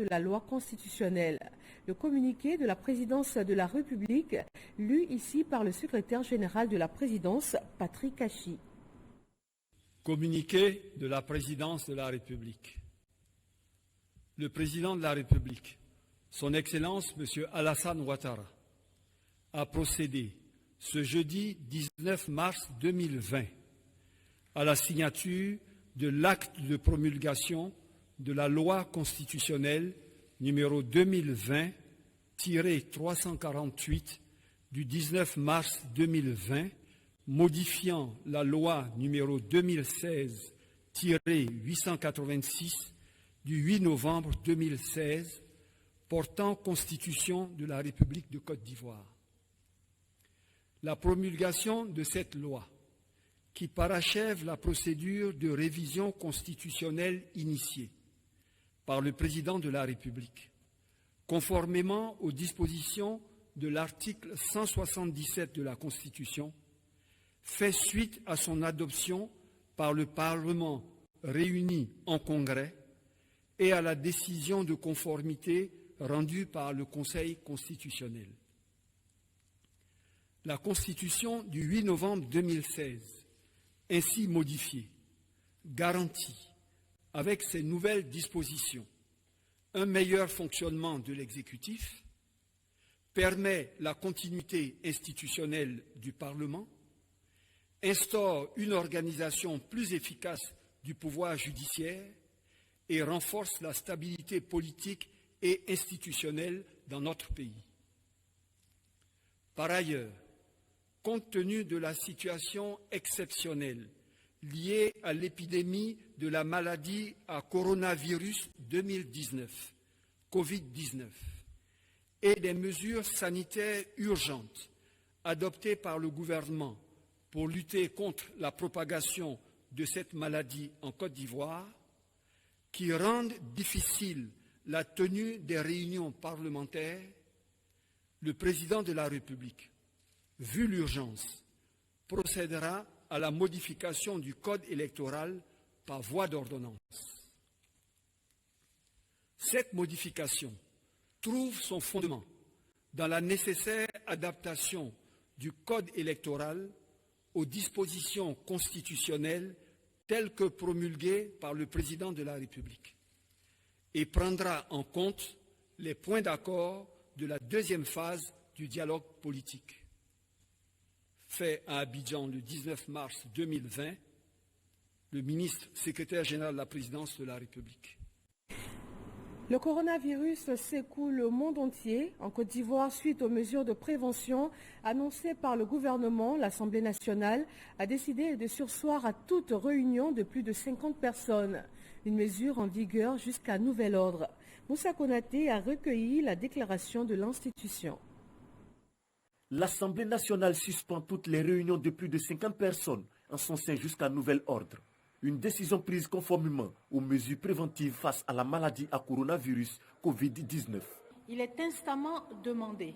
de la loi constitutionnelle. Le communiqué de la présidence de la République, lu ici par le secrétaire général de la présidence, Patrick Kachi. Communiqué de la présidence de la République. Le président de la République, son Excellence M. Alassane Ouattara, a procédé ce jeudi 19 mars 2020 à la signature de l'acte de promulgation de la loi constitutionnelle numéro 2020-348 du 19 mars 2020 modifiant la loi numéro 2016-886 du 8 novembre 2016 portant constitution de la République de Côte d'Ivoire. La promulgation de cette loi, qui parachève la procédure de révision constitutionnelle initiée par le président de la République, conformément aux dispositions de l'article 177 de la Constitution, fait suite à son adoption par le Parlement réuni en Congrès et à la décision de conformité rendue par le Conseil constitutionnel. La Constitution du 8 novembre 2016, ainsi modifiée, garantit, avec ces nouvelles dispositions, un meilleur fonctionnement de l'exécutif, permet la continuité institutionnelle du Parlement, instaure une organisation plus efficace du pouvoir judiciaire et renforce la stabilité politique et institutionnelle dans notre pays. Par ailleurs, compte tenu de la situation exceptionnelle liée à l'épidémie de la maladie à coronavirus 2019, Covid-19, et des mesures sanitaires urgentes adoptées par le gouvernement pour lutter contre la propagation de cette maladie en Côte d'Ivoire, qui rendent difficile la tenue des réunions parlementaires, le président de la République, vu l'urgence, procédera à la modification du code électoral par voie d'ordonnance. Cette modification trouve son fondement dans la nécessaire adaptation du code électoral aux dispositions constitutionnelles telles que promulguées par le président de la République et prendra en compte les points d'accord de la deuxième phase du dialogue politique. Fait à Abidjan le 19 mars 2020, le ministre secrétaire général de la présidence de la République. Le coronavirus secoue le monde entier. En Côte d'Ivoire, suite aux mesures de prévention annoncées par le gouvernement, l'Assemblée nationale a décidé de surseoir à toute réunion de plus de 50 personnes. Une mesure en vigueur jusqu'à nouvel ordre. Moussa Konaté a recueilli la déclaration de l'institution. L'Assemblée nationale suspend toutes les réunions de plus de 50 personnes en son sein jusqu'à nouvel ordre. Une décision prise conformément aux mesures préventives face à la maladie à coronavirus Covid-19. Il est instamment demandé